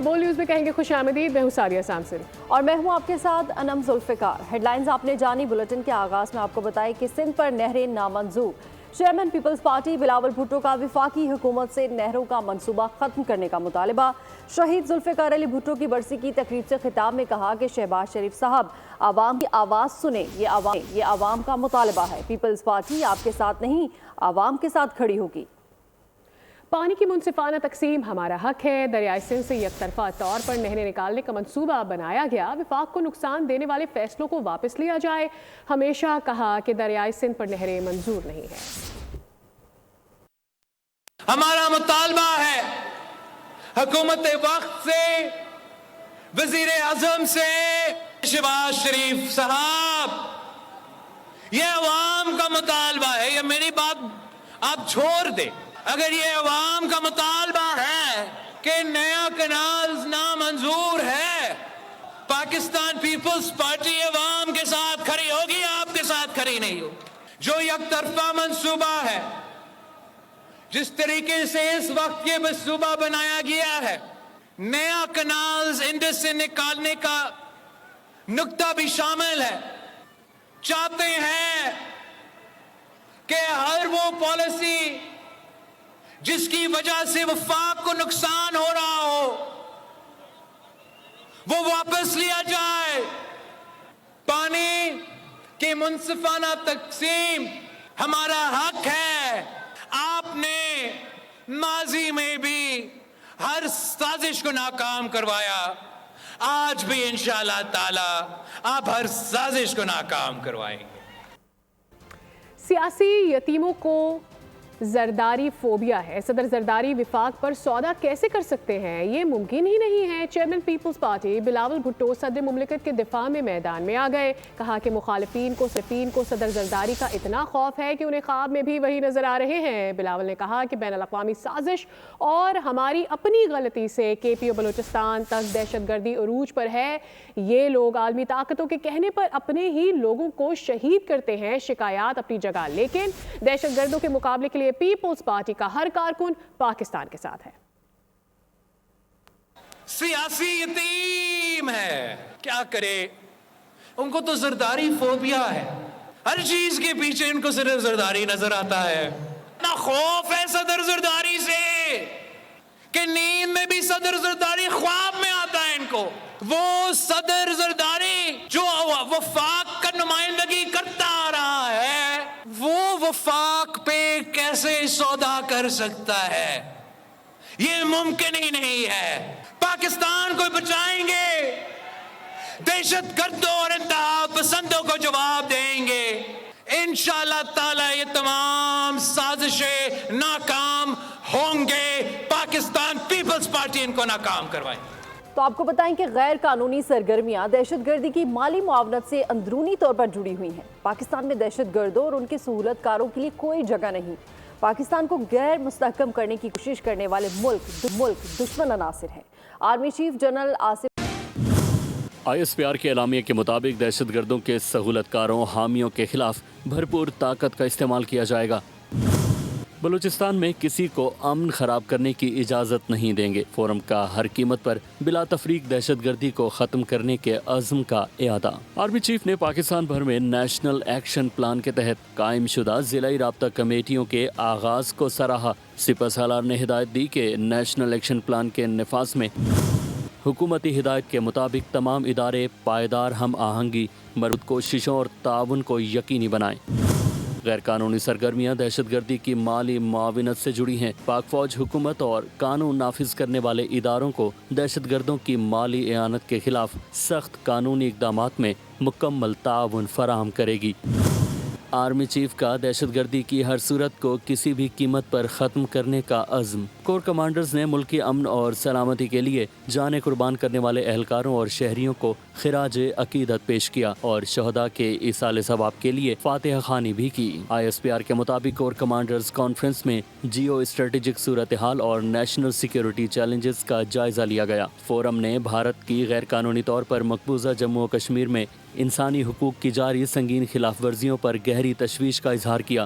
بول نیوز میں کہیں گے خوش آمدید، میں ہوں ساریہ سامسن اور میں ہوں آپ کے ساتھ انم ذوالفقار۔ ہیڈ لائنز آپ نے جانی، بلٹن کے آغاز میں آپ کو بتائیں کہ سندھ پر نہریں نامنظور۔ چیئرمین پیپلز پارٹی بلاول بھٹو کا وفاقی حکومت سے نہروں کا منصوبہ ختم کرنے کا مطالبہ۔ شہید ذوالفقار علی بھٹو کی برسی کی تقریب سے خطاب میں کہا کہ شہباز شریف صاحب عوام کی آواز سنیں، یہ عوام کا مطالبہ ہے۔ پیپلز پارٹی آپ کے ساتھ نہیں، عوام کے ساتھ کھڑی ہوگی۔ پانی کی منصفانہ تقسیم ہمارا حق ہے۔ دریائے سندھ سے یک طرفہ طور پر نہریں نکالنے کا منصوبہ بنایا گیا، وفاق کو نقصان دینے والے فیصلوں کو واپس لیا جائے۔ ہمیشہ کہا کہ دریائے سندھ پر نہریں منظور نہیں ہیں۔ ہمارا مطالبہ ہے حکومت وقت سے، وزیر اعظم سے، شہباز شریف صاحب، یہ عوام کا مطالبہ ہے۔ یہ میری بات آپ چھوڑ دیں۔ اگر یہ عوام کا مطالبہ ہے کہ نیا کنال نامنظور ہے، پاکستان پیپلز پارٹی عوام کے ساتھ کھڑی ہوگی، آپ کے ساتھ کھڑی نہیں ہوگی۔ جو یک طرفہ منصوبہ ہے، جس طریقے سے اس وقت یہ منصوبہ بنایا گیا ہے، نیا کنالز انڈس سے نکالنے کا نقطہ بھی شامل ہے۔ چاہتے ہیں کہ ہر وہ پالیسی جس کی وجہ سے وفاق کو نقصان ہو رہا ہو، وہ واپس لیا جائے۔ پانی کی منصفانہ تقسیم ہمارا حق ہے۔ آپ نے ماضی میں بھی ہر سازش کو ناکام کروایا، آج بھی انشاءاللہ تعالی آپ ہر سازش کو ناکام کروائیں گے۔ سیاسی یتیموں کو زرداری فوبیا ہے۔ صدر زرداری وفاق پر سودا کیسے کر سکتے ہیں؟ یہ ممکن ہی نہیں ہے۔ چیئرمین پیپلز پارٹی بلاول بھٹو صدر مملکت کے دفاع میں میدان میں آ گئے۔ کہا کہ مخالفین کو صدر زرداری کا اتنا خوف ہے کہ انہیں خواب میں بھی وہی نظر آ رہے ہیں۔ بلاول نے کہا کہ بین الاقوامی سازش اور ہماری اپنی غلطی سے کے پی او بلوچستان تک دہشت گردی عروج پر ہے۔ یہ لوگ عالمی طاقتوں کے کہنے پر اپنے ہی لوگوں کو شہید کرتے ہیں۔ شکایات اپنی جگہ، لیکن دہشت گردوں کے مقابلے کے لیے پیپلز پارٹی کا ہر کارکن پاکستان کے ساتھ ہے۔ سیاسی یتیم ہے، کیا کرے؟ ان کو تو زرداری فوبیا ہے، ہر چیز کے پیچھے ان کو صرف زرداری نظر آتا ہے۔ اتنا خوف ہے صدر زرداری سے کہ نیند میں بھی صدر زرداری خواب میں آتا ہے ان کو۔ وہ صدر زرداری جو وفاق کا نمائندگی کرتا آ رہا ہے، وہ وفاق پہ کیسے سودا کر سکتا ہے؟ یہ ممکن ہی نہیں ہے۔ پاکستان کو بچائیں گے، دہشت گردوں اور انتہا پسندوں کو جواب دیں گے۔ انشاءاللہ تعالی یہ تمام سازشیں ناکام ہوں گے۔ پاکستان پیپلز پارٹی ان کو ناکام کروائیں گے۔ تو آپ کو بتائیں کہ غیر قانونی سرگرمیاں دہشت گردی کی مالی معاونت سے اندرونی طور پر جڑی ہوئی ہیں۔ پاکستان میں دہشت گردوں اور ان کے سہولت کاروں کے لیے کوئی جگہ نہیں۔ پاکستان کو غیر مستحکم کرنے کی کوشش کرنے والے ملک دشمن عناصر ہیں۔ Army chief general Asif I S P R کے اعلامیے کے مطابق دہشت گردوں کے سہولت کاروں حامیوں کے خلاف بھرپور طاقت کا استعمال کیا جائے گا۔ بلوچستان میں کسی کو امن خراب کرنے کی اجازت نہیں دیں گے۔ فورم کا ہر قیمت پر بلا تفریق دہشت گردی کو ختم کرنے کے عزم کا اعادہ۔ آرمی چیف نے پاکستان بھر میں نیشنل ایکشن پلان کے تحت قائم شدہ ضلعی رابطہ کمیٹیوں کے آغاز کو سراہا۔ سپہ سالار نے ہدایت دی کہ نیشنل ایکشن پلان کے نفاذ میں حکومتی ہدایت کے مطابق تمام ادارے پائیدار ہم آہنگی، مربوط کوششوں اور تعاون کو یقینی بنائیں۔ غیر قانونی سرگرمیاں دہشت گردی کی مالی معاونت سے جڑی ہیں۔ پاک فوج حکومت اور قانون نافذ کرنے والے اداروں کو دہشت گردوں کی مالی اعانت کے خلاف سخت قانونی اقدامات میں مکمل تعاون فراہم کرے گی۔ آرمی چیف کا دہشت گردی کی ہر صورت کو کسی بھی قیمت پر ختم کرنے کا عزم۔ کور کمانڈرز نے ملکی امن اور سلامتی کے لیے جانیں قربان کرنے والے اہلکاروں اور شہریوں کو خراج عقیدت پیش کیا اور شہداء کے ایصال ثواب کے لیے فاتحہ خوانی بھی کی۔ آئی ایس پی آر کے مطابق کور کمانڈرز کانفرنس میں جیو اسٹریٹجک صورتحال اور نیشنل سیکیورٹی چیلنجز کا جائزہ لیا گیا۔ فورم نے بھارت کی غیر قانونی طور پر مقبوضہ جموں و کشمیر میں انسانی حقوق کی جاری سنگین خلاف ورزیوں پر گہری تشویش کا اظہار کیا۔